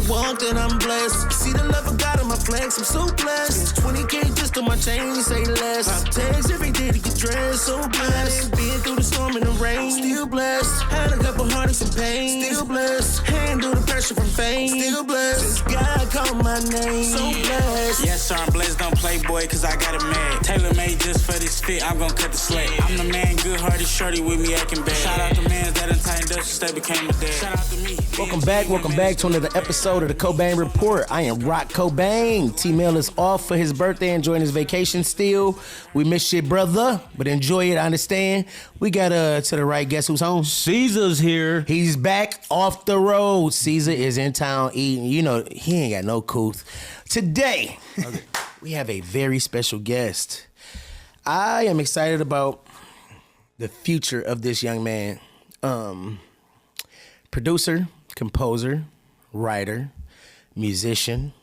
walk that I'm blessed. See the love of God in my flex, I'm so blessed. 20K just on my chain, say less. I text every day to get dressed, so blessed. Been through the storm and the rain, still blessed. Had a couple heartaches and pain, still blessed. Handle the pressure from fame, still blessed. Just God called my name, so blessed. Yes, sir, I'm blessed, don't play boy, cause I got it mad. Tailor made just for this fit, I'm gon' cut the slack. I'm the man, good hearted shorty with me acting bad. Shout out to mans that done tightened up since they became a dad. Shout out to me. Welcome back to another episode of the Cobain Report. I am Rock Cobain. T-Mail is off for his birthday, enjoying his vacation still. We miss you, brother, but enjoy it, I understand. We got to the right, guess who's home? Caesar's here. He's back off the road. Caesar is in town eating. You know, he ain't got no couth. Today, we have a very special guest. I am excited about the future of this young man. Producer, composer, writer, musician,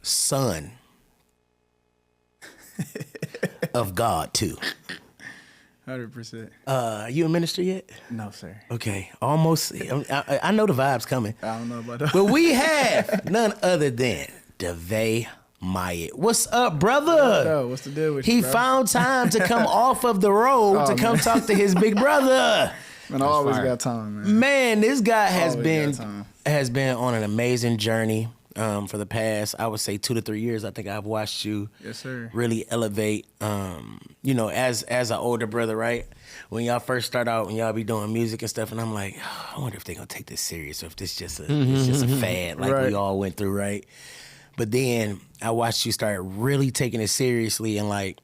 son of God, too. 100%. You a minister yet? No, sir. Okay, almost. I know the vibe's coming. I don't know about that. But we have none other than Devay Myatt. What's up, brother? What's the deal with you, He bro? found time to come off of the road to come talk to his big brother. Man, I always got time, man. Man, this guy has Always been on an amazing journey for the past, I would say, 2 to 3 years. I think I've watched you Yes, sir. really elevate, you know, as an older brother, right? When y'all first start out, when y'all be doing music and stuff, and I'm like, oh, I wonder if they're going to take this serious or if this just it's just a fad like Right. we all went through, right? But then I watched you start really taking it seriously, and like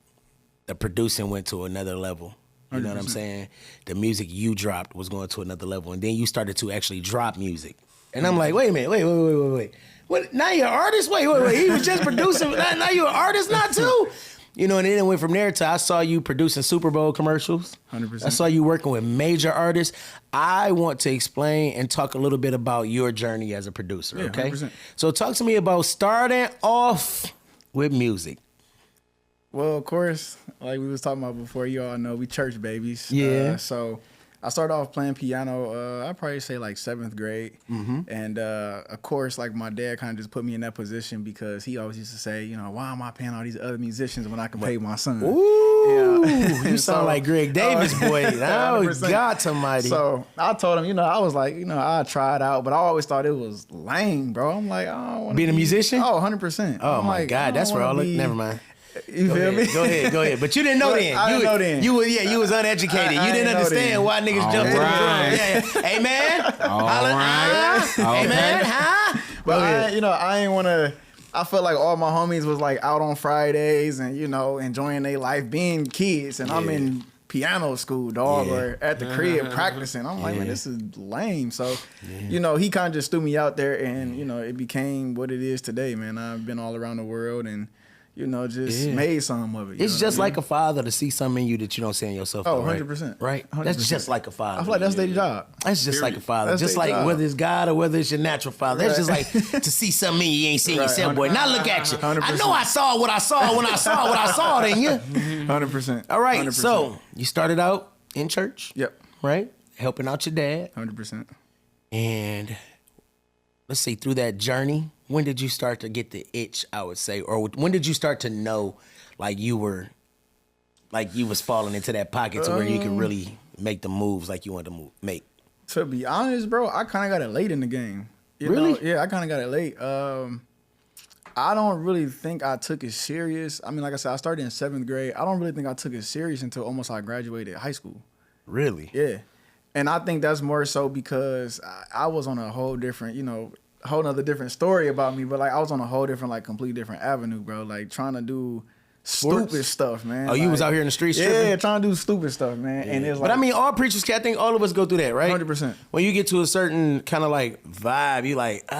the producing went to another level. You know what I'm 100%. saying? The music you dropped was going to another level, and then you started to actually drop music. And I'm like, wait a minute, wait. What? Now you're an artist? Wait. He was just producing. Now you're an artist, not too. You know, and then it went from there to I saw you producing Super Bowl commercials. 100%. I saw you working with major artists. I want to explain and talk a little bit about your journey as a producer, Yeah, okay? 100%. So talk to me about starting off with music. Well, of course, like we was talking about before, you all know we church babies. Yeah. So I started off playing piano, I'd probably say like 7th grade. And of course, like my dad kind of just put me in that position because he always used to say, you know, why am I paying all these other musicians when I can pay my son? Ooh, Yeah. you sound like Greg Davis, boy. Oh, 100%. God almighty. So I told him, you know, I was like, you know, I'd try it out, but I always thought it was lame, bro. I'm like, I don't want to Being a musician? Oh, 100%. Oh, I'm my like, God. That's where all the... Never mind. You feel me? Go ahead. But you didn't know then. I didn't know then. You was uneducated. I you didn't didn't know understand then. why niggas jumped to the right. drum. Yeah. Hey, man. All Holla, right. Hey, man. Huh? But I ain't want to. I felt like all my homies was like out on Fridays and, you know, enjoying their life being kids. And I'm in piano school, dog, Yeah. or at the crib practicing. I'm like, man, this is lame. So, you know, he kind of just threw me out there and, you know, it became what it is today, man. I've been all around the world and, you know, just made some of it. It's just like a father to see something in you that you don't see in yourself. Oh, though, right? 100%. Right? 100%. That's just like a father. I feel like that's their job. That's just like a father. That's just their like job. whether it's God or whether it's your natural father. That's just like to see something in you ain't seen Right. yourself, boy. Now look at you. 100%. I know I saw what I saw when I saw what I saw in you. 100%. All right, 100%. so you started out in church. Yep. Right? Helping out your dad. 100%. And let's say through that journey, when did you start to get the itch, I would say? Or when did you start to know like you was falling into that pocket to where you could really make the moves like you wanted to make? To be honest, bro, I kind of got it late in the game. You Really? know? Yeah, I kind of got it late. I don't really think I took it serious. I mean, like I said, I started in 7th grade. I don't really think I took it serious until almost I graduated high school. Really? Yeah. And I think that's more so because I was on a whole different, you know, whole nother different story about me. But like I was on a whole different, like complete different avenue, bro. Like trying to do stupid stuff, man. Oh, you was out here in the streets tripping? Yeah, trying to do stupid stuff, man. And it's like, But I mean, all preachers, I think all of us go through that, right? 100%. When you get to a certain kind of like vibe, you like,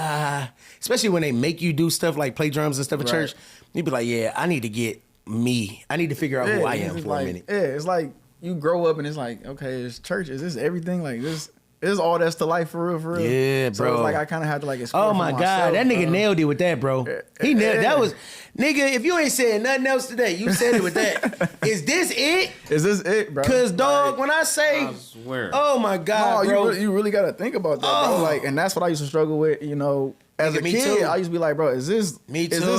especially when they make you do stuff like play drums and stuff at Right. church, you be like, yeah, I need to get me. I need to figure out who I am it's for like, a minute. Yeah, it's like you grow up and it's like, okay, is church, is this everything? Like this is all that's to life for real, for real. Yeah, So bro. it's like I kind of had to like explore Oh for my God, myself, that nigga nailed it with that, bro. He nailed that was, nigga. If you ain't saying nothing else today, you said it with that. Is this it? Is this it, bro? Cause dog, Like, when I say, I swear. oh my God, no, bro. you really got to think about that, bro. Like, and that's what I used to struggle with, you know, As a kid, I used to be like, bro, is this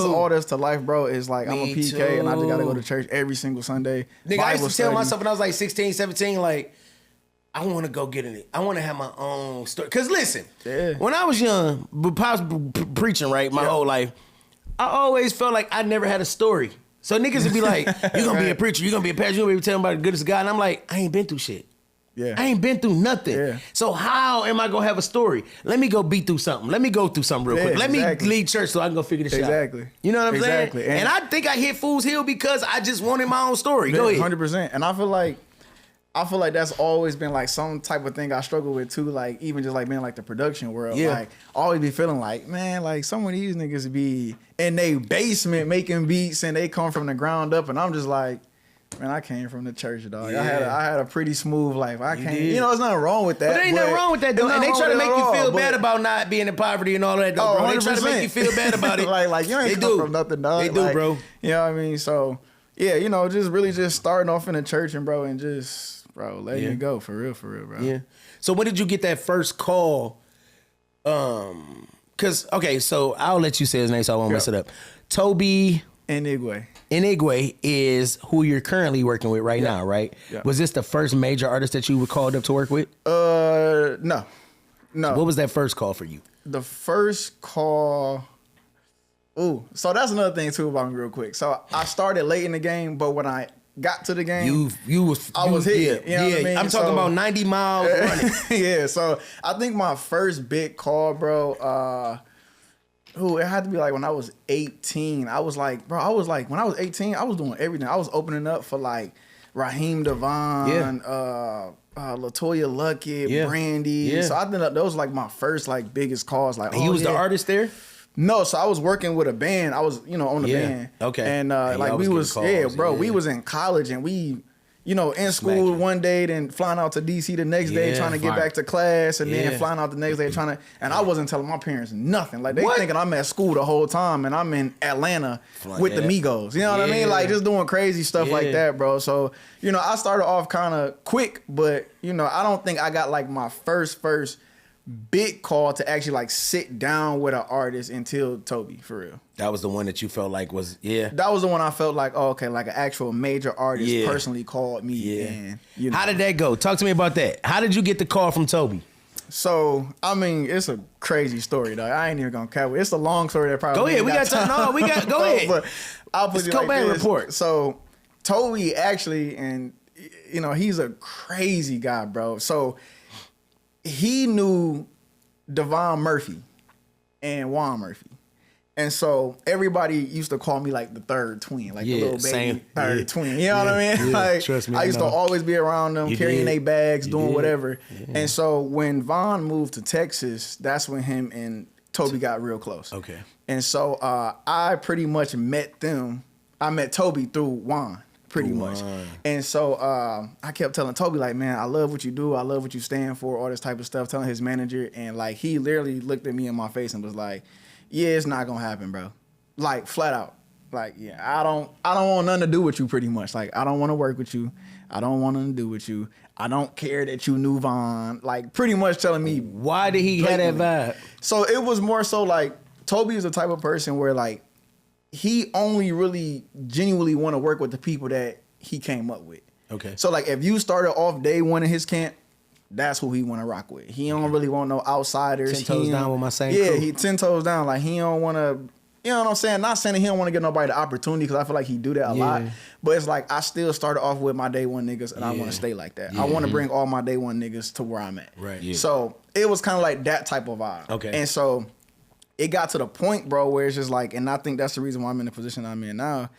all that's to life, bro? Is like, I'm a PK and I just got to go to church every single Sunday. Nigga, I used to tell myself when I was like 16, 17, like, I want to go get in it. I want to have my own story. Because listen, when I was young, Pop's preaching, right, my whole life, I always felt like I never had a story. So niggas would be like, you're going to be a preacher, you're going to be a pastor, you're going to be telling about the goodness of God. And I'm like, I ain't been through shit. Yeah. I ain't been through nothing. Yeah. So how am I going to have a story? Let me go beat through something. Let me go through something real quick. Let me lead church so I can go figure this shit out. Exactly. You know what I'm saying? And I think I hit Fool's Hill because I just wanted my own story. Go ahead. 100%. And I feel like that's always been like some type of thing I struggle with too. Like even just like being like the production world. Yeah. Like always be feeling like, man, like some of these niggas be in their basement making beats and they come from the ground up and I'm just like, man, I came from the church, dog. Yeah. I had a pretty smooth life. You know, there's nothing wrong with that. But there ain't nothing wrong with that, though. And they try to make you feel bad about not being in poverty and all that, though, bro. They try to make you feel bad about it. like you ain't come from nothing, dog. They do, bro. You know what I mean? So, yeah, you know, just really just starting off in the church and, bro, and just, bro, letting it go. For real, bro. Yeah. So when did you get that first call? Because, okay, so I'll let you say his name so I won't mess it up. Tobe Nwigwe is who you're currently working with right now, right? Yeah. Was this the first major artist that you were called up to work with? No. So what was that first call for you? The first call. Ooh, so that's another thing too about me real quick. So I started late in the game, but when I got to the game, I was hit. You know what I mean? I'm talking about 90 miles running. Yeah. So I think my first big call, bro. It had to be like when I was 18. I was like, when I was 18, I was doing everything. I was opening up for like Raheem Devon, LaToya Luckett, Brandy. Yeah. So I think that those were like my first like biggest calls. Like, and you was the artist there? No, so I was working with a band. I was, on the band. Okay. And like we was, calls, we was in college and we, in school one day, then flying out to DC the next day, trying to get back to class, and then flying out the next day trying to, and I wasn't telling my parents nothing. Like they thinking I'm at school the whole time and I'm in Atlanta with the Migos. You know what I mean? Like just doing crazy stuff like that, bro. So, I started off kind of quick, but, I don't think I got like my first big call to actually like sit down with an artist until Tobe, for real. That was the one that you felt like was, That was the one I felt like, like an actual major artist personally called me. And, How did that go? Talk to me about that. How did you get the call from Tobe? So, I mean, it's a crazy story, though. I ain't even gonna cover it. It's a long story that probably. Go ahead. Go ahead. But I'll put it like Cobain this. report. So, Tobe actually, and he's a crazy guy, bro. So, he knew Devon Murphy and Juan Murphy. And so everybody used to call me like the third twin, like the little baby third twin. You know what I mean? Like trust me, I used to always be around them, carrying their bags, doing whatever. Yeah. And so when Von moved to Texas, that's when him and Tobe got real close. Okay. And so I pretty much met them. I met Tobe through Juan. Pretty much. And so I kept telling Tobe, like, man, I love what you do. I love what you stand for, all this type of stuff, telling his manager. And, like, he literally looked at me in my face and was like, yeah, it's not going to happen, bro. Like, flat out. Like, yeah, I don't want nothing to do with you pretty much. Like, I don't want to work with you. I don't want nothing to do with you. I don't care that you knew Von. Like, pretty much telling me. Why did he have that vibe? So it was more so like, Tobe is the type of person where, like, he only really genuinely want to work with the people that he came up with. Okay. So like if you started off day one in his camp, that's who he want to rock with. He don't really want no outsiders. 10 toes down with my same crew. Yeah, he 10 toes down. Like he don't want to, you know what I'm saying? Not saying that he don't want to give nobody the opportunity because I feel like he do that a lot. But it's like I still started off with my day one niggas and I want to stay like that. I want to bring all my day one niggas to where I'm at. Right. Yeah. So it was kind of like that type of vibe. Okay. And so it got to the point, bro, where it's just like, and I think that's the reason why I'm in the position I'm in now,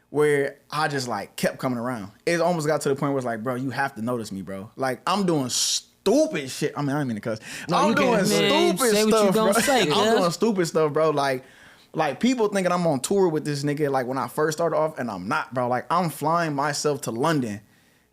where I just like kept coming around. It almost got to the point where it's like, bro, you have to notice me, bro. Like I'm doing stupid shit. I mean, I ain't mean to cuss. I'm doing stupid stuff, bro. I'm doing stupid stuff, bro. Like people thinking I'm on tour with this nigga. Like when I first started off, and I'm not, bro. Like I'm flying myself to London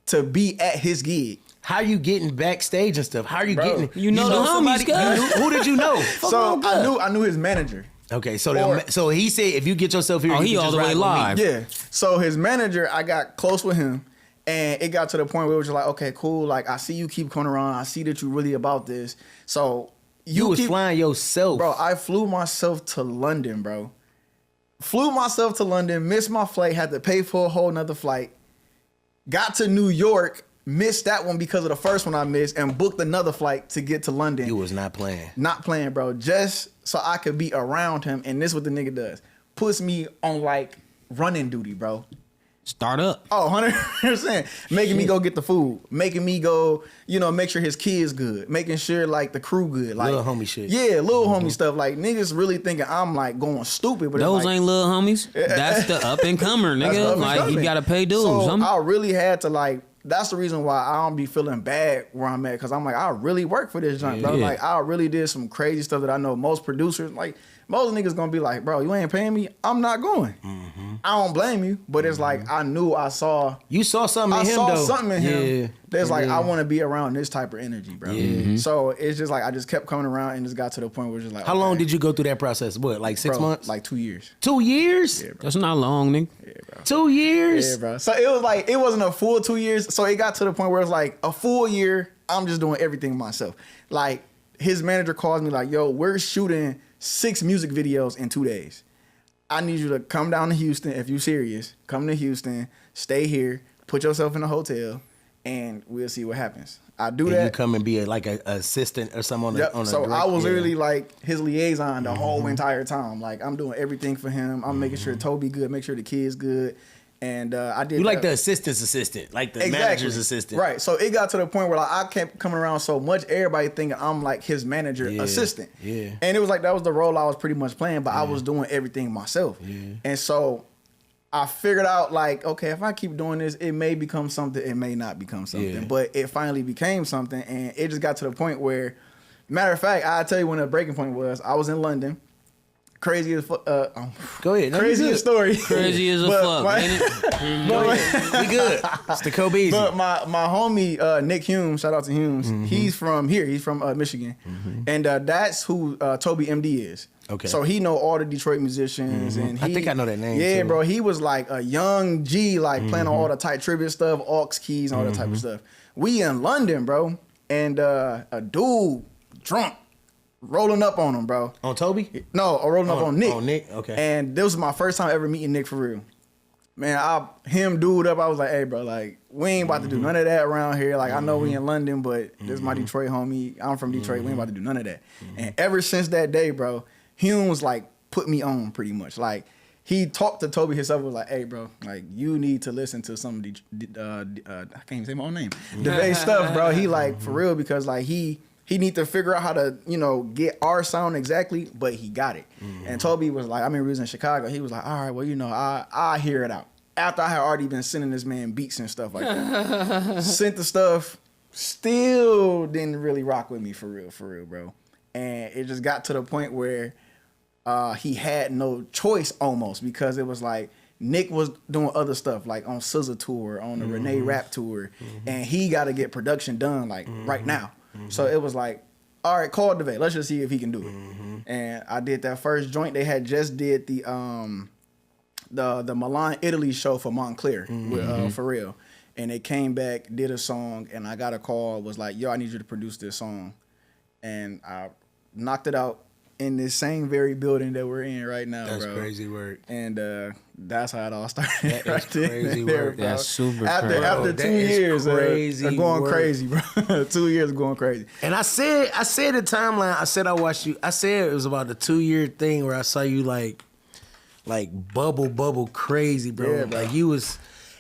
to be at his gig. How you getting backstage and stuff? How are you getting? You know the homies, guys. Who did you know? So I knew his manager. Okay, so he said if you get yourself here, he all the way live. Yeah. So his manager, I got close with him, and it got to the point where it was just like, okay, cool. Like I see you keep coming around. I see that you really about this. So You was flying yourself. Bro, I flew myself to London, bro. Flew myself to London, missed my flight, had to pay for a whole nother flight. Got to New York, missed that one because of the first one I missed, and booked another flight to get to London. You was not playing. Not playing, bro. Just so I could be around him. And this is what the nigga does. Puts me on like running duty, bro. Start up. Oh, 100%. Making me go get the food. Making me go, make sure his kids good. Making sure like the crew good. Like little homie shit. Yeah, little homie stuff. Like niggas really thinking I'm like going stupid. But Those it's like, ain't little homies. That's the up and comer, nigga. Like you gotta pay dues. So I really had to like. That's the reason why I don't be feeling bad where I'm at, because I'm like, I really work for this joint, bro. Yeah. Like I really did some crazy stuff that I know most producers like. Most niggas gonna be like, bro, you ain't paying me, I'm not going. I don't blame you, but it's like I knew I saw. You saw something in him, though. I saw something in him. That's like yeah. I want to be around this type of energy, bro. So it's just like I just kept coming around and just got to the point where it's just like. How long did you go through that process? What, like 6 months? Like 2 years. 2 years? Yeah, bro. That's not long, nigga. Yeah, bro. 2 years? Yeah, bro. So it was like it wasn't a full 2 years. So it got to the point where it's like a full year. I'm just doing everything myself. Like his manager calls me like, "Yo, we're shooting 6 music videos in 2 days. I need you to come down to Houston if you serious. Come to Houston, stay here, put yourself in a hotel, and we'll see what happens." I do that. You come and be like an assistant or something on the. Yep. On So direct, I was literally like his liaison the whole entire time. Like I'm doing everything for him. I'm making sure Tobe good, make sure the kids good. And I did. You like the assistant's assistant, like the manager's assistant, right? So it got to the point where like, I kept coming around so much, everybody thinking I'm like his manager assistant. Yeah. And it was like that was the role I was pretty much playing, but I was doing everything myself. Yeah. And so I figured out like, okay, if I keep doing this, it may become something, it may not become something. Yeah. But it finally became something, and it just got to the point where, matter of fact, I'll tell you when the breaking point was. I was in London. Crazy as fuck. Go ahead. No, craziest story. Crazy as a fuck, ain't it? Go ahead. We good. It's the Kobe. But my homie Nick Humes, shout out to Humes. He's from here. He's from Michigan, and that's who Tobe MD is. Okay. So he know all the Detroit musicians, and I think I know that name. Yeah, too. bro. He was like a young G, like playing on all the tight tribute stuff, aux keys, and all that type of stuff. We in London, bro, and a dude drunk. Rolling up on him, bro. On Tobe? No, rolling up on Nick. On Nick, okay. And this was my first time ever meeting Nick for real. Man, him dude up, I was like, hey, bro, like, we ain't about to do none of that around here. Like, I know we in London, but this is my Detroit homie. I'm from Detroit. We ain't about to do none of that. And ever since that day, bro, Hume was like, put me on pretty much. Like, he talked to Tobe himself, was like, hey, bro, like, you need to listen to some of the, I can't even say my own name. Devay stuff, bro. He like, for real, because like, he need to figure out how to, get our sound exactly, but he got it. And Tobe was like, I mean, we was in Chicago. He was like, all right, well, I hear it out. After I had already been sending this man beats and stuff like that. Sent the stuff, still didn't really rock with me for real, bro. And it just got to the point where he had no choice almost, because it was like, Nick was doing other stuff, like on SZA tour, on the Renee Rap tour, and he got to get production done, like, right now. So it was like, all right, call Devay. Let's just see if he can do it. And I did that first joint. They had just did the Milan, Italy show for Montclair with for real. And they came back, did a song, and I got a call, was like, yo, I need you to produce this song. And I knocked it out in this same very building that we're in right now, That's bro. crazy work. And that's how it all started. That is crazy there, work. bro. That's super After crazy. after That 2 is years crazy of going work. crazy, bro. 2 years of going crazy. And I said the timeline. I said I watched you. I said it was about the 2 year thing where I saw you like bubble crazy, bro. Yeah, bro. Like you was,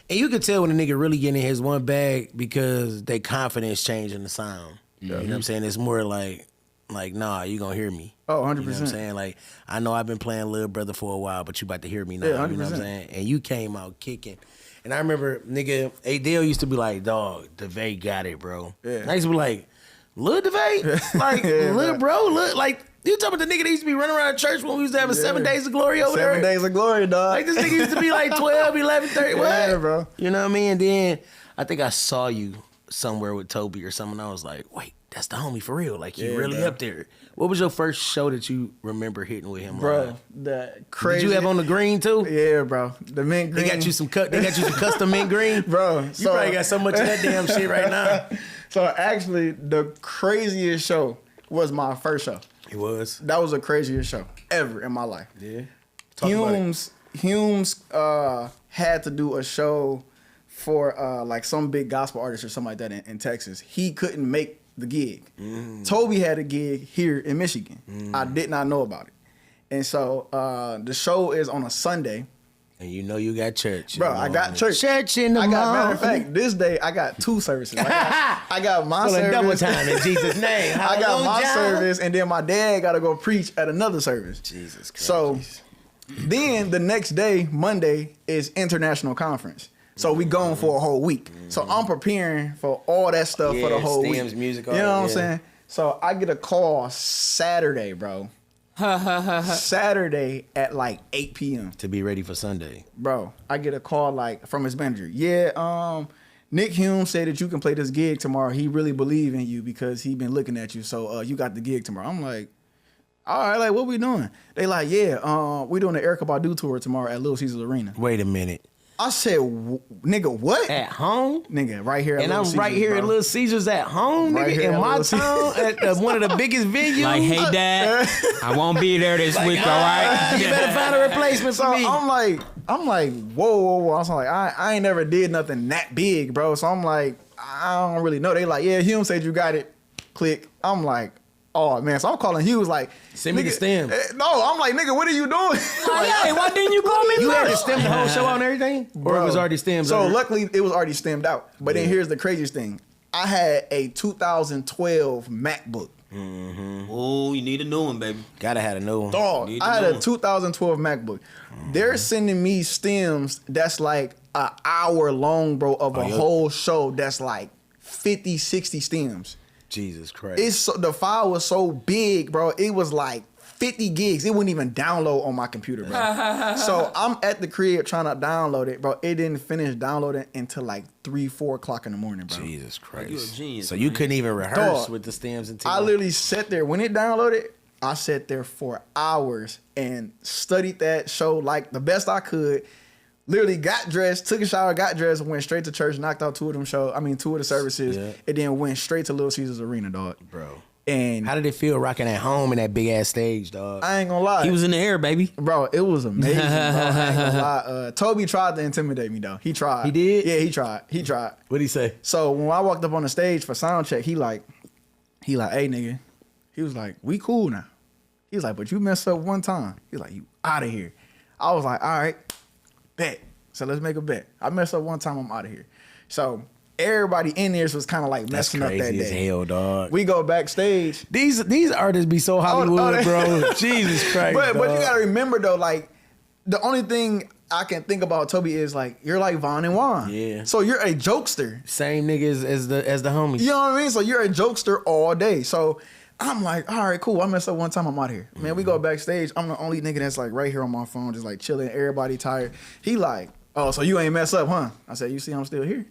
and you could tell when a nigga really getting in his one bag because they confidence changing the sound. You know what I'm saying? It's more like nah, you gonna hear me. Oh, 100%. You know what I'm saying? Like, I know I've been playing Lil Brother for a while, but you about to hear me now. Yeah, 100%. You know what I'm saying? And you came out kicking. And I remember, nigga, Adele used to be like, dog, Devay got it, bro. Yeah. And I used to be like, Lil Devay? Like, Yeah, Lil bro, like, you talking about the nigga that used to be running around church when we used to have a 7 Days of Glory over there? 7 Days of Glory, dog. Like, this nigga used to be like 12, 11, 30, what? Yeah, bro. You know what I mean? And then I think I saw you somewhere with Tobe or something. I was like, wait, that's the homie for real. Like, he really bro. up there. What was your first show that you remember hitting with him? Bro, live? the crazy. Did you have on the green too? Yeah, bro. The mint green. They got you some custom mint green, Bro, You so- probably got so much of that damn shit right now. So actually, the craziest show was my first show. It was. That was the craziest show ever in my life. Yeah. Humes had to do a show for like some big gospel artist or something like that in Texas. He couldn't make the gig. Tobe had a gig here in Michigan. I did not know about it. And so the show is on a Sunday. And you know you got church. Bro, I got church. Church in the morning. Matter of fact, this day I got 2 services. I got my service. Double time in Jesus' name. I got my service, and then my dad got to go preach at another service. Jesus Christ. So then the next day, Monday, is international conference. So we going for a whole week. So I'm preparing for all that stuff for the whole week. Music, you know what I'm saying? So I get a call Saturday, bro. Saturday at like 8 p.m. To be ready for Sunday. Bro, I get a call like from his manager. Yeah, Nick Hume said that you can play this gig tomorrow. He really believe in you because he been looking at you. So you got the gig tomorrow. I'm like, all right, like what we doing? They like, yeah, we doing the Erykah Badu tour tomorrow at Little Caesars Arena. Wait a minute. I said, nigga, what? At home? Nigga, right here at and Little I'm Caesars, right here bro. at Little Caesars at home, Right nigga, here in at my Little town, at one of the biggest venues. Like, hey, Dad, I won't be there this week, all right? You better find a replacement for me. I'm like, whoa. I was like, I ain't never did nothing that big, bro. So I'm like, I don't really know. They like, yeah, Hume said you got it. Click. I'm like, oh man. So I'm calling Hughes like, send me the stem. No, I'm like, nigga, what are you doing? Hey, why didn't you call me? You had to stem the whole show out and everything? Or Bro, it was already stemmed? So luckily it was already stemmed out. But then here's the craziest thing. I had a 2012 MacBook. Oh, you need a new one, baby. Gotta have a new one. Dog, I had a 2012 MacBook. They're sending me stems that's like an hour long, bro, of a whole show that's like 50, 60 stems. Jesus Christ. The file was so big, bro. It was like 50 gigs. It wouldn't even download on my computer, bro. So I'm at the crib trying to download it, bro. It didn't finish downloading until like 3, 4 o'clock in the morning, bro. Jesus Christ. You're a genius, so man. you couldn't even rehearse Dog, with the stems until I literally sat there. When it downloaded, I sat there for hours and studied that show like the best I could. Literally got dressed, took a shower, got dressed, went straight to church, knocked out 2 of the services, and then went straight to Little Caesars Arena, dog. Bro. And how did it feel rocking at home in that big ass stage, dog? I ain't gonna lie. He was in the air, baby. Bro, it was amazing, bro. I ain't gonna lie. Tobe tried to intimidate me, though. He tried. He did? Yeah, he tried. What'd he say? So when I walked up on the stage for sound check, he like, hey, nigga. He was like, we cool now. He was like, but you messed up one time. He was like, you out of here. I was like, all right, bet. So let's make a bet. I messed up one time, I'm out of here. So everybody in there was kind of like messing up that day. That's crazy as hell, dog. We go backstage. These artists be so Hollywood, bro. Jesus Christ, but you dog. gotta remember though, like the only thing I can think about Tobe is like you're like Von and Juan. Yeah. So you're a jokester. Same niggas as the homies. You know what I mean? So you're a jokester all day. So I'm like, all right, cool. I messed up one time, I'm out here. Man, we go backstage. I'm the only nigga that's like right here on my phone, just like chilling. Everybody tired. He like, oh, so you ain't mess up, huh? I said, you see I'm still here.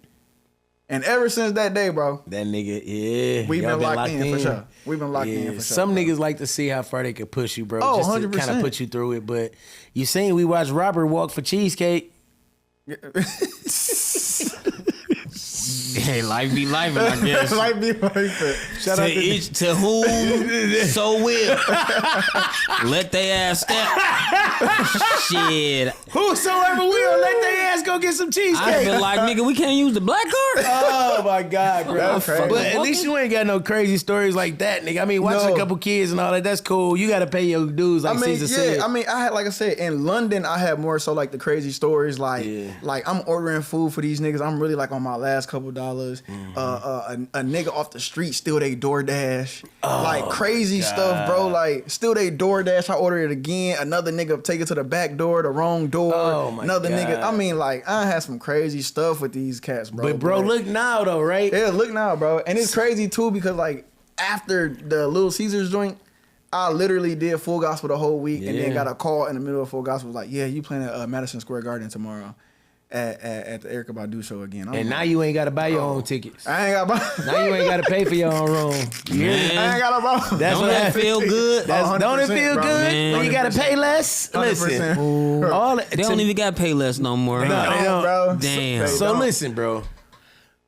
And ever since that day, bro. That nigga, yeah. We've been locked in for sure. We've been locked in for sure. Some bro. niggas like to see how far they could push you, bro. Oh, just 100%. to kind of put you through it. But you seen we watched Robert walk for cheesecake. Hey, life be life, I guess. Life be life. Shout out To each to whom so will. Let they ass step. Shit. Whosoever will, let their ass go get some cheesecake. I feel like, nigga, we can't use the black card. Oh my God, bro. That's crazy. But at least you ain't got no crazy stories like that, nigga. I mean, watching a couple kids and all that, that's cool. You got to pay your dues, like Caesar said. I mean, I had, like I said, in London, I had more so like the crazy stories. Like I'm ordering food for these niggas. I'm really like on my last couple dollars. A nigga off the street steal they DoorDash. Like crazy stuff, bro. Like steal they DoorDash. I order it again. Another nigga take it to the back door, the wrong door. Oh my Another God. nigga. I mean, like I had some crazy stuff with these cats, bro. But bro, look now though, right? Yeah, look now, bro. And it's crazy too because like after the Little Caesars joint, I literally did Full Gospel the whole week and then got a call in the middle of Full Gospel was like, yeah, you playing at Madison Square Garden tomorrow at the Erykah Badu show again. And now you ain't got to buy your own tickets. I ain't got to buy. Now you ain't got to pay for your own room. Man. I ain't got to buy. That's Don't what that feel good? Don't it feel bro. good Man. when you got to pay less? 100%. Listen, all They don't even got to pay less no more. No, huh? they don't. bro. Damn. So don't. listen, bro.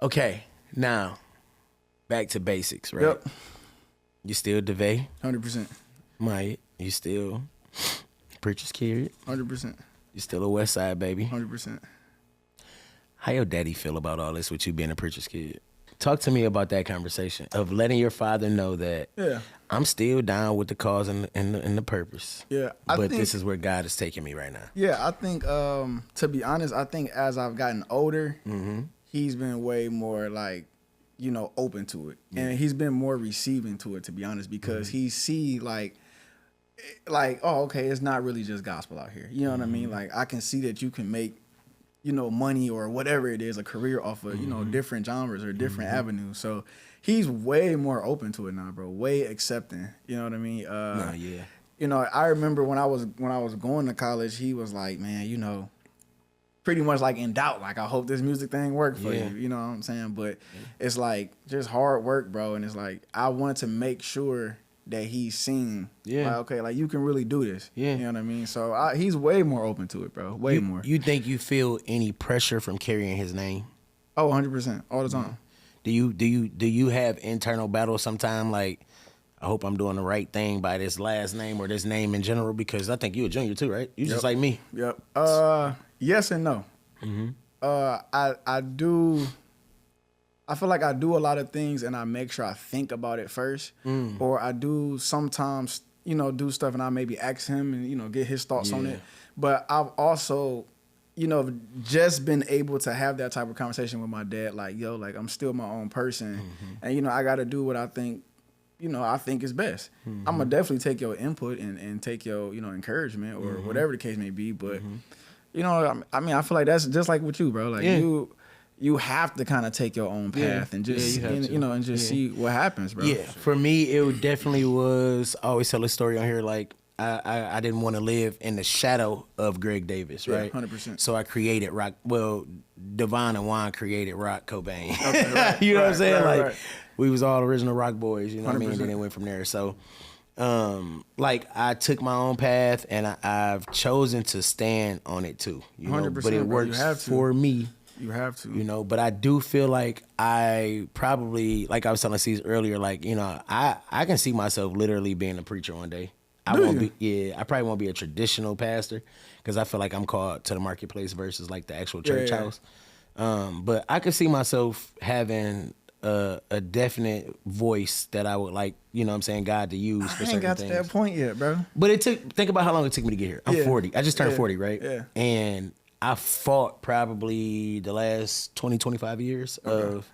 Okay, now back to basics, right? Yep. You still Devay? 100%. Myatt, you still preacher's kid? 100%. You still a West Side baby? 100%. How your daddy feel about all this with you being a preacher's kid? Talk to me about that conversation of letting your father know that I'm still down with the cause and the purpose. Yeah, but this is where God is taking me right now. Yeah, I think to be honest, I think as I've gotten older, he's been way more like, you know, open to it, and he's been more receiving to it. To be honest, because he see like, oh, okay, it's not really just gospel out here. You know what I mean? Like I can see that you can make, you know, money or whatever it is, a career off of, you know, different genres or different avenues. So he's way more open to it now, bro. Way accepting. You know what I mean? You know, I remember when I was going to college, he was like, man, you know, pretty much like in doubt. Like, I hope this music thing worked for you. You know what I'm saying? But it's like just hard work, bro. And it's like I wanted to make sure that he's seen, like, okay, like you can really do this. You know what I mean? So he's way more open to it, bro. Way more. You think you feel any pressure from carrying his name? Oh, 100%, all the time. Do you have internal battles sometime? Like, I hope I'm doing the right thing by this last name or this name in general, because I think you a junior too, right? You just like me. Yep. Yes and no. I do. I feel like I do a lot of things and I make sure I think about it first. Or I do sometimes, you know, do stuff and I maybe ask him and, you know, get his thoughts on it. But I've also, you know, just been able to have that type of conversation with my dad. Like, yo, like I'm still my own person. And, you know, I got to do what I think, you know, I think is best. I'm going to definitely take your input and take your, you know, encouragement or whatever the case may be. But, you know, I mean, I feel like that's just like with you, bro. Like you have to kind of take your own path and just, you know, and just see what happens, bro. Yeah, for me, it definitely was, I always tell a story on here, like, I didn't want to live in the shadow of Greg Davis, right? 100%. So I created rock, well, Devon and Juan created rock Cobain. Okay, right, you know what I'm saying? Right, like, we was all original rock boys, you know what I mean? And then it went from there. So, like, I took my own path and I've chosen to stand on it too, you know? 100%, But it bro. works for me. You have to. You know, but I do feel like I probably, like I was telling C's earlier, like, you know, I can see myself literally being a preacher one day. I probably won't be a traditional pastor because I feel like I'm called to the marketplace versus like the actual church house. But I could see myself having a definite voice that I would like, you know what I'm saying, God to use for certain things. I ain't got to that point yet, bro. But think about how long it took me to get here. I'm 40. I just turned 40, right? Yeah. And I fought probably the last 20, 25 years of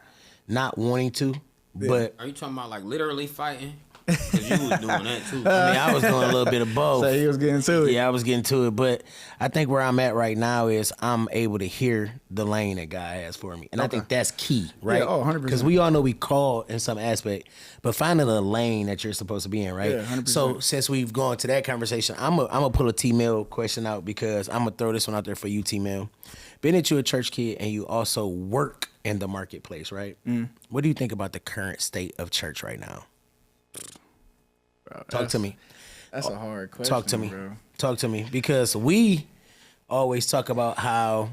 not wanting to, but... Are you talking about like literally fighting? Because you was doing that too. I mean, I was doing a little bit of both. So he was getting to it. Yeah, I was getting to it. But I think where I'm at right now is I'm able to hear the lane that God has for me. And I think that's key, right? Yeah, 100%. Because we all know we called in some aspect, but finding the lane that you're supposed to be in, right? Yeah, 100%. So since we've gone to that conversation, I'm gonna pull a T-Mail question out because I'm going to throw this one out there for you, T-Mail. Being that you're a church kid and you also work in the marketplace, right? What do you think about the current state of church right now? Bro, Talk to me. That's a hard question. Talk to me. Bro. Talk to me. Because we always talk about how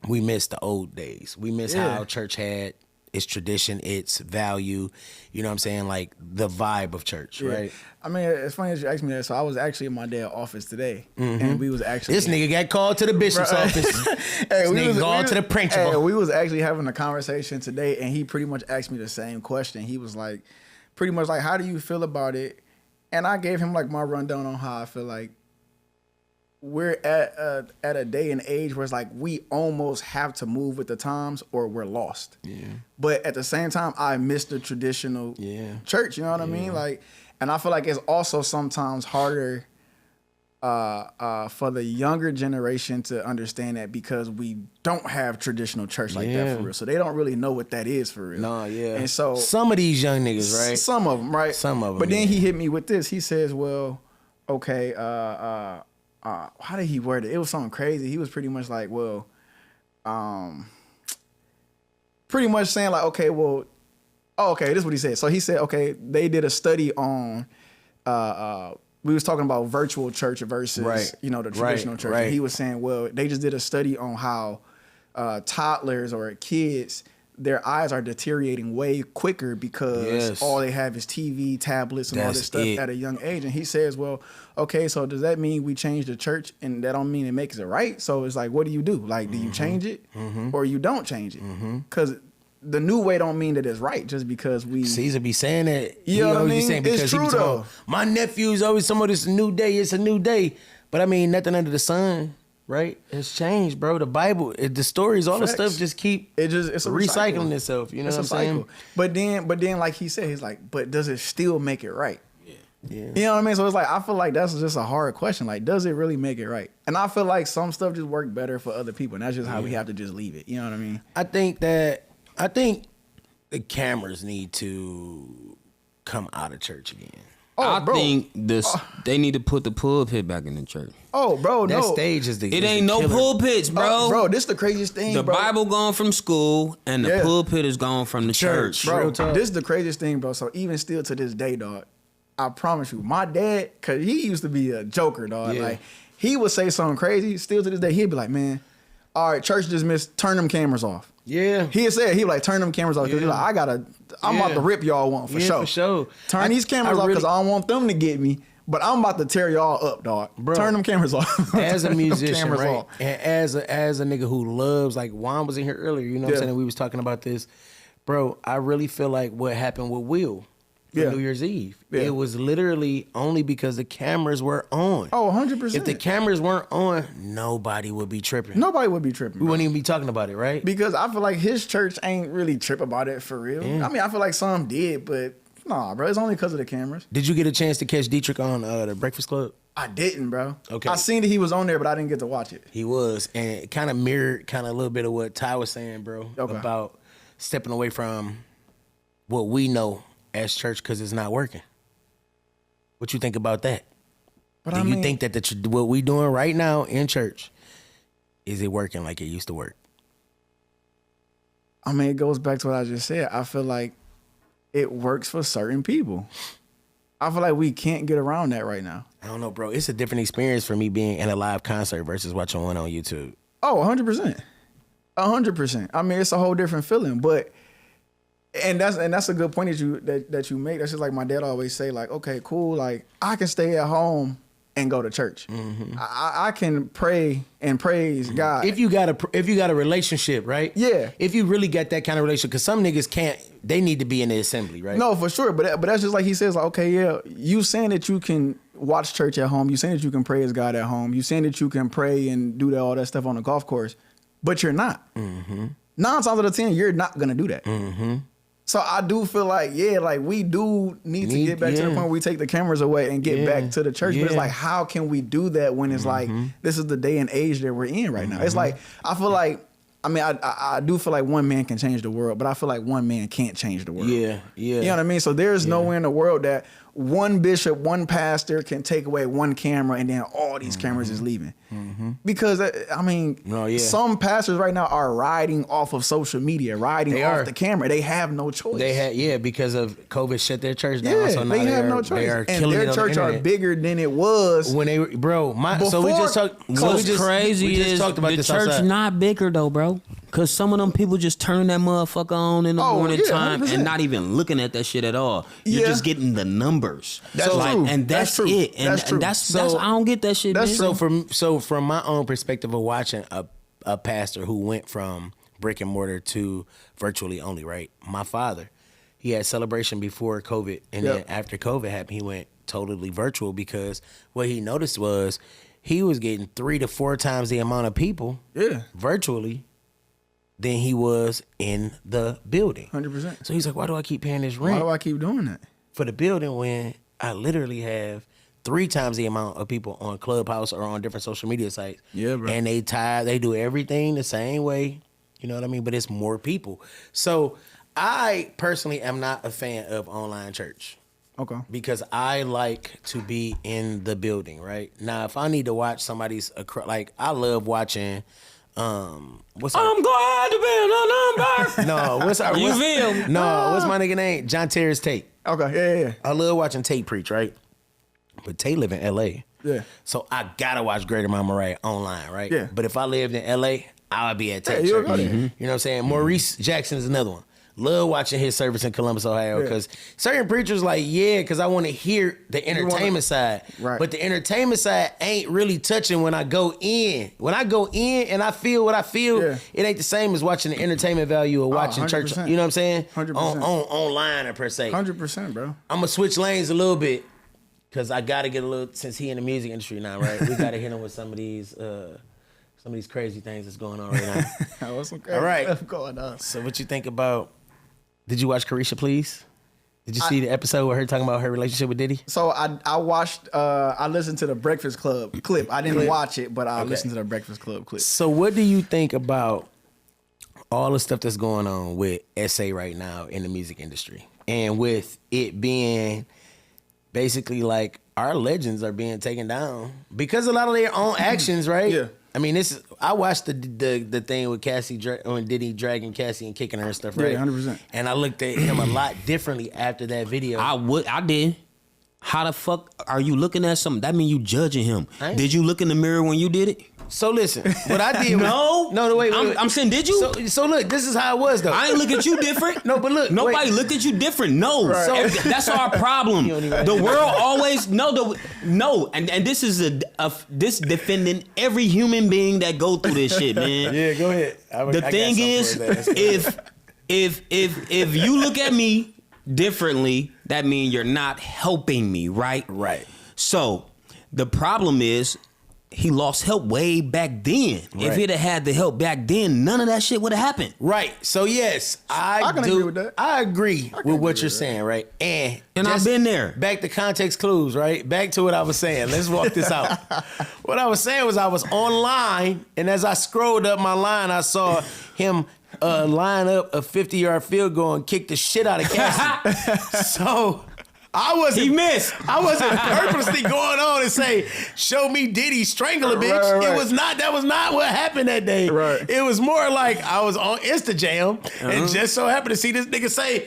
we miss the old days. We miss how church had its tradition, its value. You know what I'm saying? Like the vibe of church, right? I mean, it's funny that you asked me that. So I was actually in my dad's office today, and we was actually This nigga got called to the bishop's office. This nigga called to the principal. Hey, we was actually having a conversation today, and he pretty much asked me the same question. He was like, pretty much like, how do you feel about it? And I gave him like my rundown on how I feel like we're at a day and age where it's like we almost have to move with the times or we're lost. Yeah. But at the same time, I miss the traditional church. You know what I mean? Like, and I feel like it's also sometimes harder for the younger generation to understand that because we don't have traditional church like that for real. So they don't really know what that is for real. No, yeah. And so some of these young niggas, right? Some of them, right? Some of them. But then he hit me with this. He says, well, okay, how did he word it? It was something crazy. He was pretty much like, well, pretty much saying like, okay, well, this is what he said. So he said, okay, they did a study on, we was talking about virtual church versus, you know, the traditional church. Right. And he was saying, well, they just did a study on how toddlers or kids, their eyes are deteriorating way quicker because all they have is TV, tablets, and all this stuff at a young age. And he says, well, okay, so does that mean we change the church and that don't mean it makes it right? So it's like, what do you do? Like, do you change it or you don't change it? Because the new way don't mean that it's right just because we... Caesar be saying that. You know what I mean? Saying because it's true, he be though. My nephew's always somebody, it's a new day, it's a new day. But I mean, nothing under the sun, right? It's changed, bro. The Bible, the stories, all the stuff just keep it's a recycling itself. You know what I'm saying? But then, like he said, he's like, but does it still make it right? Yeah. You know what I mean? So it's like, I feel like that's just a hard question. Like, does it really make it right? And I feel like some stuff just work better for other people. And that's just how we have to just leave it. You know what I mean? I think the cameras need to come out of church again. I think they need to put the pulpit back in the church. Oh, bro, that stage is the It ain't no pulpits, bro. Bro, this the craziest thing, The bro. Bible gone from school and the pulpit is gone from the church. Bro, this is the craziest thing, bro. So even still to this day, dog, I promise you, my dad, cause he used to be a joker, dog. Yeah. Like he would say something crazy. Still to this day, he'd be like, "Man, all right, church dismissed. Turn them cameras off." Yeah. He'd like, "Turn them cameras off." Cause he's like, I'm about to rip y'all one for sure. For sure. Turn these cameras off because I don't want them to get me. But I'm about to tear y'all up, dog. Bro, turn them cameras off. As a musician, right? Off. And as a nigga who loves, like Juan was in here earlier, you know what I'm saying? And we was talking about this. Bro, I really feel like what happened with Will for New Year's Eve. Yeah. It was literally only because the cameras were on. Oh, 100%. If the cameras weren't on, nobody would be tripping. Nobody would be tripping. We wouldn't even be talking about it, right? Because I feel like his church ain't really trip about it for real. I mean, I feel like some did, but nah, bro. It's only because of the cameras. Did you get a chance to catch Dietrich on the Breakfast Club? I didn't, bro. Okay. I seen that he was on there, but I didn't get to watch it. He was, and it kind of mirrored a little bit of what Ty was saying, bro, about stepping away from what we know as church because it's not working. What you think about that? But Do you think that what we doing right now in church, is it working like it used to work? I mean, it goes back to what I just said. I feel like it works for certain people. I feel like we can't get around that right now. I don't know, bro. It's a different experience for me being in a live concert versus watching one on YouTube. Oh, 100%. 100%. I mean, it's a whole different feeling, but and that's a good point that you make. That's just like my dad always say, like, okay, cool, like I can stay at home and go to church. Mm-hmm. I can pray and praise God. If you got a relationship, right? Yeah. If you really got that kind of relationship, because some niggas can't. They need to be in the assembly, right? No, for sure. But that's just like he says, like, okay, yeah, you saying that you can watch church at home. You saying that you can praise God at home. You saying that you can pray and do all that stuff on the golf course, but you're not. Mm-hmm. 9 times out of 10, you're not gonna do that. Mm-hmm. So I do feel like, like we do need to get back to the point where we take the cameras away and get back to the church. But it's like, how can we do that when it's like, this is the day and age that we're in right now? It's like, I feel like, I mean, I do feel like one man can change the world, but I feel like one man can't change the world. Yeah. You know what I mean? So there's nowhere in the world that one bishop, one pastor can take away one camera and then all these cameras is leaving. Mm-hmm. Because, I mean, some pastors right now are riding off of social media, riding off the camera. They have no choice. Because of COVID shut their church down. Yeah, so now they have no choice. They are and killing their church are bigger than it was. When they were, bro, so we just talked. What's crazy is talked about the this church outside. not bigger though, bro. Cause some of them people just turn that motherfucker on in the morning time 100%. and not even looking at that shit at all. You're just getting the numbers. That's true. And that's true. it. And that's true. And that's I don't get that shit. That's man. So from my own perspective of watching a pastor who went from brick and mortar to virtually only, right? My father, he had celebration before COVID, and then after COVID happened, he went totally virtual because what he noticed was he was getting 3 to 4 times the amount of people virtually than he was in the building. 100%. So he's like, why do I keep paying this rent? Why do I keep doing that? For the building when I literally have 3 times the amount of people on Clubhouse or on different social media sites. Yeah, bro. And they do everything the same way. You know what I mean? But it's more people. So I personally am not a fan of online church. Okay. Because I like to be in the building, right? Now, if I need to watch somebody's, like, I love watching, what's I'm glad to be in a number. No, what's my nigga name? John Terry's Tate. Okay, yeah. I love watching Tate preach, right? But Tate live in LA. Yeah. So I gotta watch Greater Mama Ray online, right? Yeah. But if I lived in LA, I'll be at Tech you'll Church. go there. You know what I'm saying? Maurice Jackson is another one. Love watching his service in Columbus, Ohio, because certain preachers like, because I want to hear the entertainment side. Right. But the entertainment side ain't really touching when I go in. When I go in and I feel what I feel, it ain't the same as watching the entertainment value of watching church. You know what I'm saying? 100%. Online or per se. 100%, bro. I'm going to switch lanes a little bit because I got to get a little, since he in the music industry now, right? We got to hit him with some of these crazy things that's going on right now. What's some crazy All right. stuff going on? So what you think about, did you watch Carisha Please? Did you see the episode where her talking about her relationship with Diddy? So I watched, I listened to the Breakfast Club clip. I didn't watch it, but I listened to the Breakfast Club clip. So what do you think about all the stuff that's going on with SA right now in the music industry? And with it being basically like our legends are being taken down because a lot of their own actions, right? Yeah. I mean, I watched the thing with Cassie, when Diddy dragging Cassie and kicking her and stuff, right? Yeah, 100%. And I looked at him a lot differently after that video. I did. How the fuck are you looking at something? That mean you judging him. I ain't- Did you look in the mirror when you did it? So listen, what I did No. no, wait. I'm saying, did you? So look, this is how it was though. I ain't look at you different. No, but look, Nobody wait. looked at you different. No. Right. So that's our problem. You don't even- The world always and this is this defending every human being that go through this shit, man. Yeah, go ahead. The thing is, if you look at me differently, that means you're not helping me, right? Right. So the problem is he lost help way back then. Right. If he'd have had the help back then, none of that shit would have happened. Right. So yes, I can do. agree with that. I agree with what you're saying, right? And I've just been there. Back to context clues, right? Back to what I was saying. Let's walk this out. What I was saying was I was online, and as I scrolled up my line, I saw him line up a 50-yard field goal and kick the shit out of Cassie. So He missed. I wasn't purposely going on and say, show me Diddy strangle a bitch. Right. It was not, that was not what happened that day. Right. It was more like I was on Instajam and just so happened to see this nigga say,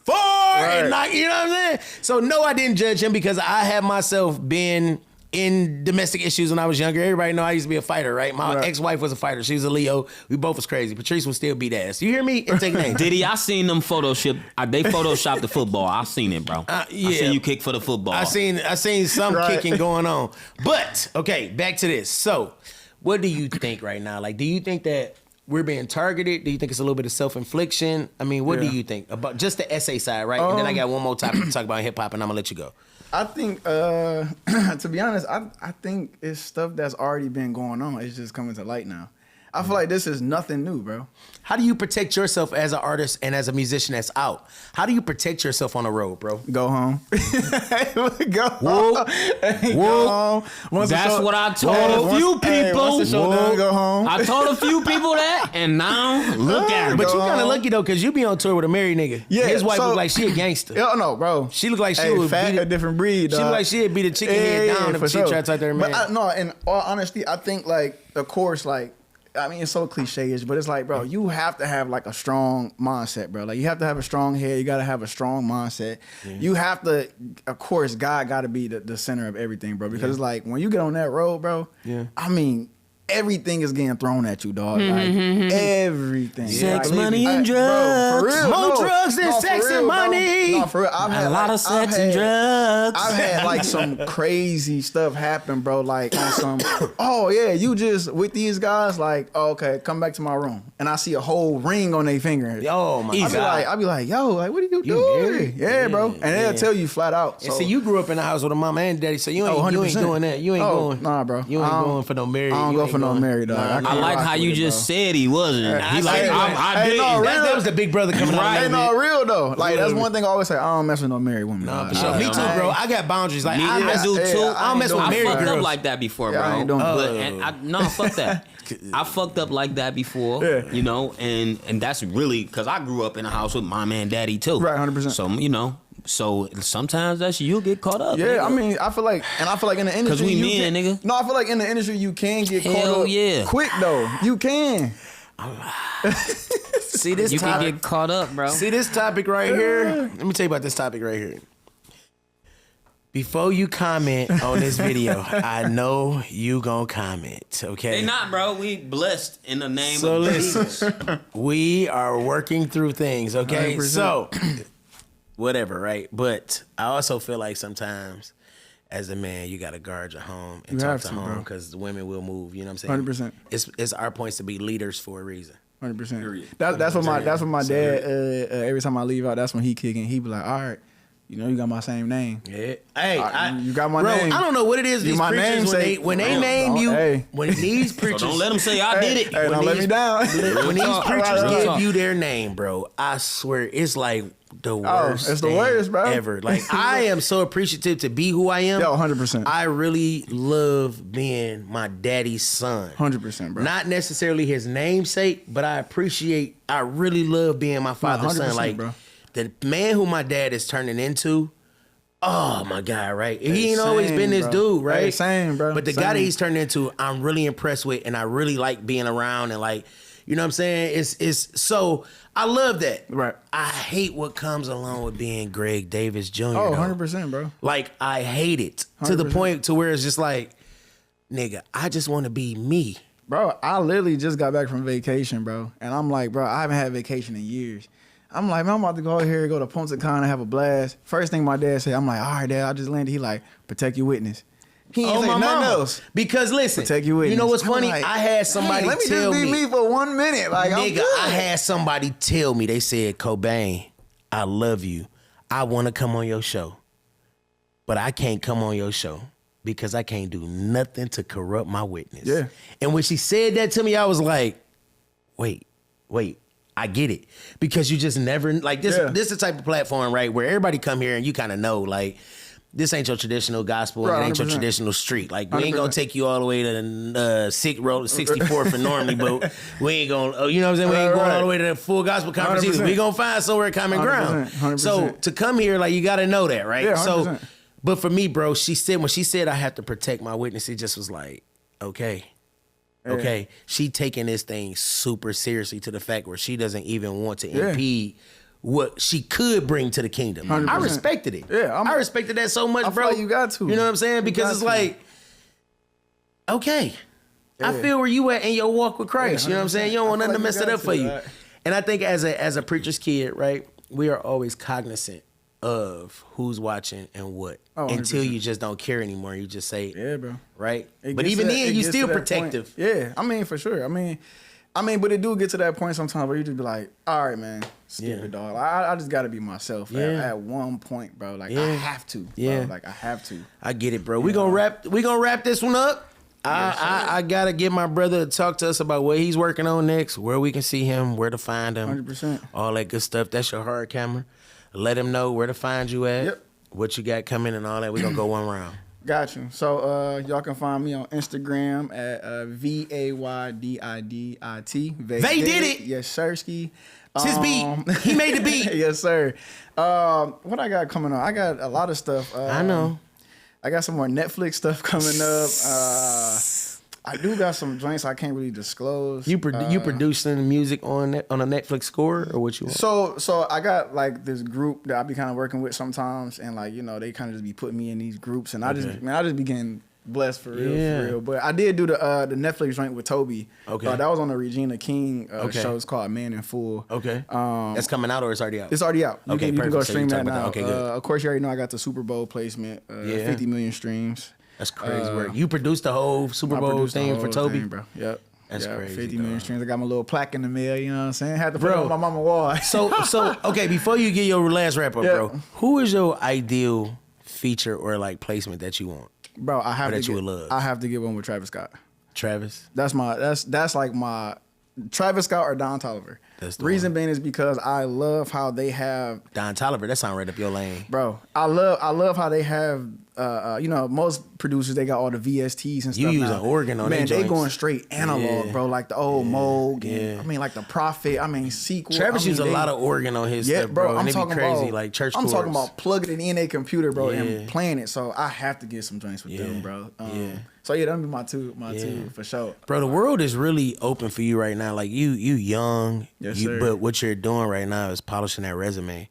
four, and knock, you know what I'm saying? So no, I didn't judge him because I have myself been in domestic issues when I was younger. Everybody know I used to be a fighter, right? My ex-wife was a fighter. She was a Leo. We both was crazy. Patrice would still beat ass. You hear me? And take names. Diddy, I seen them Photoshop. They photoshopped the football. I seen it, bro. I seen you kick for the football. I seen some kicking going on. But okay, back to this. So, what do you think right now? Like, do you think that we're being targeted? Do you think it's a little bit of self-infliction? I mean, what do you think about just the SA side, right? And then I got one more topic to talk about hip hop, and I'm gonna let you go. I think, to be honest, I think it's stuff that's already been going on. It's just coming to light now. I feel like this is nothing new, bro. How do you protect yourself as an artist and as a musician that's out? How do you protect yourself on the road, bro? Go home. Go Whoop. home. Go home. Once the That's show- what I told a few people. Once the show done, go home. I told a few people that, and now look at him. But you Go kind of home. lucky though, cause you be on tour with a married nigga. Yeah, His wife so- look like she a gangster. Hell no, bro. She look like she Hey, would fat, beat a different breed, She dog. look like she'd beat a chicken head down if for she sure. tried to take her man. But no, in all honesty, I think like, of course, like, I mean, it's so cliche-ish, but it's like, bro, you have to have like a strong mindset, bro. Like, you have to have a strong head. You got to have a strong mindset. You have to, of course, God got to be the center of everything, bro. Because it's like, when you get on that road, bro, I mean, everything is getting thrown at you, dog. Like, everything. Sex, Like, money, and bro, drugs. for real, More no. drugs than No, sex for real, and bro. money. No, for real. I've had A lot like, of sex I've and had- drugs. I've had like some crazy stuff happen, bro. Like on some, oh yeah, you just with these guys, like, oh, okay, come back to my room, and I see a whole ring on their finger. Oh my I be like, yo, like, what are you doing? married? Yeah, bro, and they'll tell you flat out. And see, you grew up in a house with a mama and daddy, so you ain't 100%. doing that. You ain't going. Nah, bro. You ain't I don't- going for no married. I don't you go ain't for no going. married, dog. Nah, I nah. I can't like rock how with you it, just bro. said he wasn't. I He like, said it. I Hey, did. no, That was the big brother coming out. Ain't of no it. real though. Like that's one thing I always say. I don't mess with no married women. No, dog. for sure. I- Me too, I- bro. I got boundaries. Like Me, I I do yeah, too. I don't mess with I married fucked girls. up like that before, Yeah, I bro. ain't doing But no, fuck that. I fucked up like that before, Yeah. you know, and that's really because I grew up in a house with mom and daddy too. Right, 100%. So you know, so sometimes you'll get caught up. Yeah, nigga. I mean, I feel like in the industry, 'Cause we you men, can- nigga. No, I feel like in the industry you can get Hell caught up yeah. quick though. You can. see this you can topic. get caught up, bro. See this topic right here. Let me tell you about this topic right here. Before you comment on this video, I know you gonna comment, okay? They not, bro. We blessed in the name So of listen, Jesus. we are working through things, okay? 100%. So, whatever, right? But I also feel like sometimes, as a man, you gotta guard your home and You talk have to to, home bro. because the women will move. You know what I'm saying? 100%. It's our points to be leaders for a reason. 100%. That's what my dad. Every time I leave out, that's when he kicking. He be like, all right, you know, you got my same name. Yeah. Hey, You got my bro, name. I don't know what it is. You These my preachers namesake. when they name Don't- you, hey. when these So preachers don't let them say I did it. Hey, don't let me down. when these talk. preachers Real give talk. you their name, bro, I swear it's like the worst. it's the thing worst, bro. ever. Like I am so appreciative to be who I am. Yo, 100%. I really love being my daddy's son. 100%, bro. Not necessarily his namesake, but I really love being my father's son. 100%, Like bro. the man who my dad is turning into. Oh my God, right? He ain't always same, been this bro. dude, right? Hey, same, bro. But the guy that Same. he's turned into, I'm really impressed with, and I really like being around, and like, you know what I'm saying? It's so I love that. Right. I hate what comes along with being Greg Davis Jr. Oh, though. 100%, bro. Like I hate it to the 100%. point to where it's just like, nigga, I just want to be me. Bro, I literally just got back from vacation, bro. And I'm like, bro, I haven't had vacation in years. I'm like, man, I'm about to go out here, go to Punta Cana and have a blast. First thing my dad said, I'm like, all right, Dad, I just landed. He like, protect your witness. He ain't say nothing else. Because listen, Protect your witness. you know what's I'm funny? like, I had somebody hey, let me tell just be me for 1 minute. Like, I'm nigga, good. I had somebody tell me, they said, Cobain, I love you. I want to come on your show. But I can't come on your show because I can't do nothing to corrupt my witness. Yeah. And when she said that to me, I was like, wait, I get it. Because you just never, like this, Yeah. this is the type of platform, right, where everybody come here and you kind of know, like, this ain't your traditional gospel, and Right, it ain't your 100%. traditional street. Like, we ain't gonna 100%. take you all the way to the 64th and Normally, but we ain't gonna, you know what I'm saying? We ain't going all the way to the full gospel conference either. 100%. We gonna find somewhere common ground. 100%. So to come here, like, you gotta know that, right? Yeah, So, 100%. but for me, bro, when she said I have to protect my witness, it just was like, okay. Okay, she taking this thing super seriously to the fact where she doesn't even want to impede what she could bring to the kingdom. 100%. I respected it. Yeah, I respected that so much, I feel bro. like you got to. You know what I'm saying? You Because got it's to. like, okay, I feel where you at in your walk with Christ. You know what I'm saying? You don't want I feel nothing to like mess you it up got for to, you. right? And I think as a preacher's kid, right, we are always cognizant of who's watching and what. Oh, until 100%. you just don't care anymore. You just say, Yeah, bro. right? It But gets even to that- then, it you gets still to that protective. point. Yeah, I mean, for sure. I mean, but it do get to that point sometimes where you just be like, all right, man, skip it, dog. I just got to be myself at one point, bro. Like, I have to. Yeah. Bro. Like, I have to. I get it, bro. We gonna wrap this one up. I gotta get my brother to talk to us about what he's working on next, where we can see him, where to find him, 100%. all that good stuff. That's your hard camera. Let him know where to find you at, Yep. what you got coming, and all that. We gonna go one round. Got you. So y'all can find me on Instagram at VAYDIDIT. They did it. Yes, Sirski. It's his beat. He made the beat. Yes, sir. What I got coming on? I got a lot of stuff. I know. I got some more Netflix stuff coming up. I do got some joints I can't really disclose. You producing the music on a Netflix score or what you want? So I got like this group that I be kind of working with sometimes, and like they kind of just be putting me in these groups, and I just be getting blessed for real. But I did do the Netflix joint with Tobe. Okay. That was on the Regina King show. It's called Man in Full. Okay. That's coming out or it's already out? It's already out. You can go perfect. So stream you that talking about now. that. Okay, good. Of course, you already know I got the Super Bowl placement. 50 million streams. That's crazy work. You produced the whole Super I Bowl produced the thing for whole Tobe? thing, bro. Yep. That's crazy, 50 million dog. streams. I got my little plaque in the mail, you know what I'm saying? Had to put it Bro. on my mama wall. So okay, before you get your last wrap up, Yeah. bro, who is your ideal feature or like placement that you want? Bro, I have Or to that you get, would love? I have to get one with Travis Scott. Travis? That's like my Travis Scott or Don Toliver. That's the Reason being is because I love how they have, Don Toliver, that sound right up your lane. bro. I love how they have. Most producers they got all the VSTs and stuff. You use now. an organ on man. they They joints. going straight analog, Yeah. bro. Like the old Moog. And, Yeah. I mean, like the Prophet. I mean, Sequel. Travis I mean, used a lot of organ on his stuff, bro. I'm And it talking be crazy, about like church I'm talking chorus. about plugging it in a computer, bro, Yeah. and playing it. So I have to get some joints with Yeah. them, bro. Yeah. So yeah, that'll be my two for sure. Bro, the world is really open for you right now. Like you young, Yes, sir. but what you're doing right now is polishing that resume.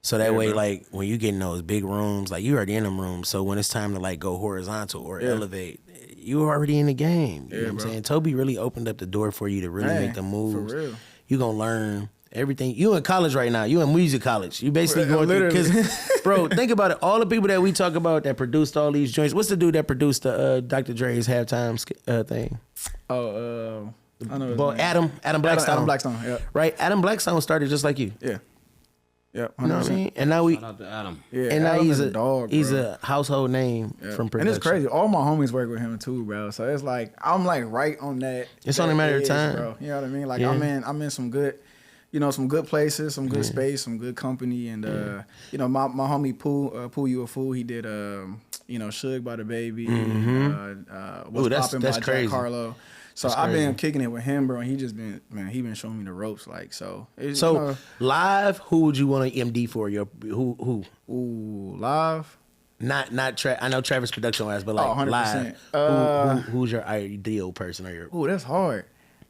So that way, bro. like when you get in those big rooms, like you already in them rooms. So when it's time to like go horizontal or elevate, you already in the game. You know what I'm saying? Tobe really opened up the door for you to really make the moves. For real. You gonna learn everything. You in college right now. You in music college. You basically going through, because, bro, think about it. All the people that we talk about that produced all these joints. What's the dude that produced the Dr. Dre's halftime thing? Oh, I know. Well, Adam Blackstone. Adam Blackstone. Yeah. Right. Adam Blackstone started just like you. Yeah. Yeah. 100%. You know what I mean? And now Shout out to Adam. Yeah. and now Adam he's is a dog. he's bro. a household name from production. And it's crazy. All my homies work with him too, bro. So it's like I'm like right on that. It's that only a matter of edge, time. bro. You know what I mean? Like Yeah. I'm in some good, some good places, some good space, some good company, and my homie Pooh You a Fool. He did Suge by the Baby. What's Poppin' by that's crazy. Jack Harlow. So That's I've been crazy. kicking it with him, bro. And he been showing me the ropes, like so. It's, So live, who would you want to MD for? Who? Live. Not I know Travis production wise, but like 100%. live. Who's your ideal person or your? Ooh, that's hard.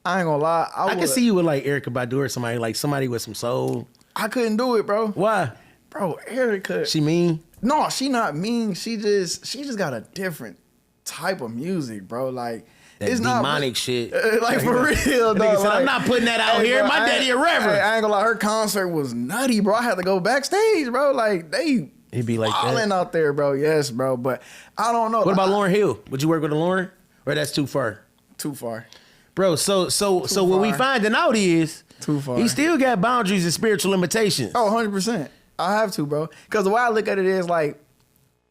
I ain't gonna lie. I can see you with like Erykah Badu or somebody with some soul. I couldn't do it, bro. Why? Bro, Erykah. She mean? No, she not mean. She just got a different type of music, bro. Like That it's demonic not shit. like for real. Nigga Dog, said, I'm like, not putting that out hey, here. bro, My daddy a reverend. I ain't gonna lie. Her concert was nutty, bro. I had to go backstage, bro. Like they He'd be like wilding that. out there, bro. Yes, bro. But I don't know. What about Lauryn Hill? Would you work with a Lauryn? Or that's too far? Too far. Bro, so what we far. finding out is Too far. he still got boundaries and spiritual limitations. Oh, 100%. I have to, bro. Because the way I look at it is like,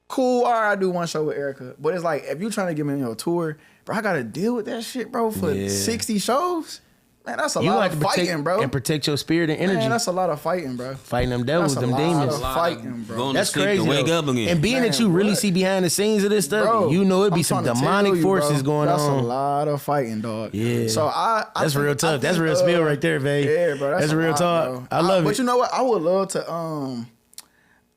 cool, all right, I do one show with Erykah. But it's like, if you're trying to get me on a tour, bro, I got to deal with that shit, bro, for 60 shows? Man, that's a lot of fighting, bro. And protect your spirit and energy. Man, that's a lot of fighting, bro. Fighting them devils, That's a them lot demons. of fighting, bro. Going That's to sleep crazy. to wake though. up again. And being that Man, you really what? see behind the scenes of this stuff, Bro, you know it'd be I'm some trying to tell demonic you, bro, forces going that's on. That's a lot of fighting, dog. Yeah. So I That's think- real tough. I That's think, real spill right there, babe. Yeah, bro. That's a real lot, talk. bro. I love it. But you know what? I would love to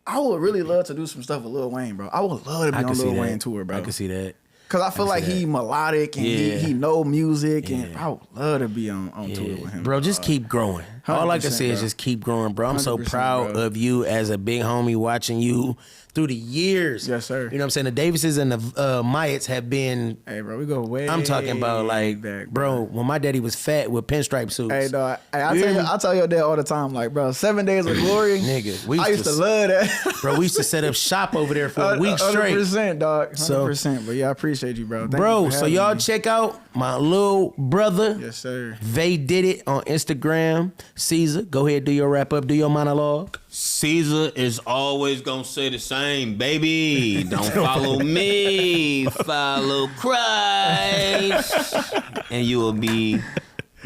I would really love to do some stuff with Lil Wayne, bro. I would love to be I can on see Lil that. Wayne tour, bro. I can see that. Cause I feel like see he that. melodic and Yeah. he know music and Yeah. I would love to be on tour with him. Bro, just keep growing. All I can 100%, say is bro. just keep growing, bro. I'm so 100%, proud bro. of you as a big homie watching you through the years. Yes, sir. You know what I'm saying? The Davises and the Myatts have been, Hey, bro, we go way. I'm talking about like, back, bro, when my daddy was fat with pinstripe suits. Hey, dog. Hey, You hear me? I tell your dad all the time, like, bro, 7 Days of Glory. Nigga, we I used to love that. Bro, we used to set up shop over there for a week straight. 100%, dog. 100%. So- But yeah, I appreciate you, bro. Thank Bro, you for so having y'all me. check out my little brother. Yes, sir. They did it on Instagram. Caesar, go ahead, do your wrap up, do your monologue. Caesar is always gonna say the same, baby. Don't follow me, follow Christ, and you will be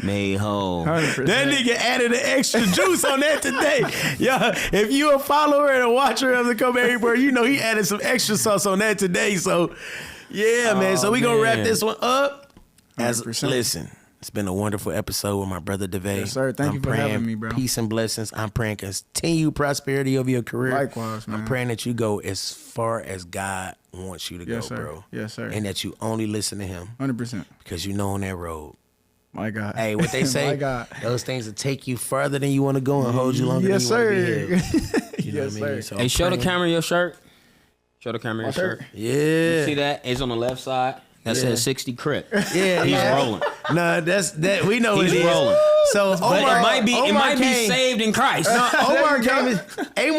made whole. 100%. That nigga added an extra juice on that today. Yo, if you a follower and a watcher of the Cobain Report, you know he added some extra sauce on that today. So, yeah, man. So we gonna wrap man. this one up. 100%. Listen, it's been a wonderful episode with my brother Devay. Yes, sir. Thank you for praying having me, bro. Peace and blessings. I'm praying continued prosperity of your career. Likewise, man. I'm praying that you go as far as God wants you to Yes, go, sir. bro. Yes, sir. And that you only listen to him 100%. because you know on that road. My God. Hey, what they say, My God. those things will take you further than you want to go and hold you longer Yes, than you want to sir. be held. You know Yes, what I mean? sir. So Hey, I'm show the praying- camera your shirt. Show the camera your shirt. Yeah. See that? It's on the left side. That says 60 Crip. Yeah, He's yeah. rolling. Nah, that's that. We know He's it is. rolling. So But Omar, it might be Omar came, saved in Christ. Omar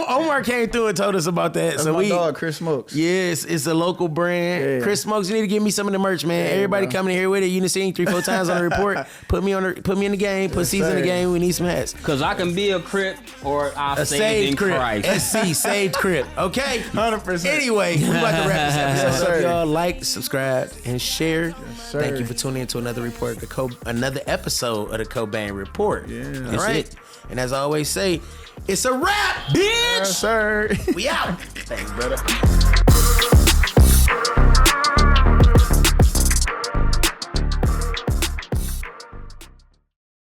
Omar came through and told us about that. That's so my we, dog, Chris Smokes. yes, it's a local brand. Yeah. Chris Smokes, you need to give me some of the merch, man. Everybody bro. coming in here with it. You done seen 3-4 times on the report. Put me in the game. Put Caesar in the sir. game. We need some hats. Because I can be a Crip or I A saved in Crip. Christ. SC, saved Crip. Okay? 100%. Anyway, we about to wrap this episode Yes, up, sir. y'all. Like, subscribe, and share. sir. Thank you for tuning in to another report, another episode of the Cobain Report. Yeah. All That's right. it. And as I always say, it's a wrap, bitch. Yes, sir. We out. Thanks, brother.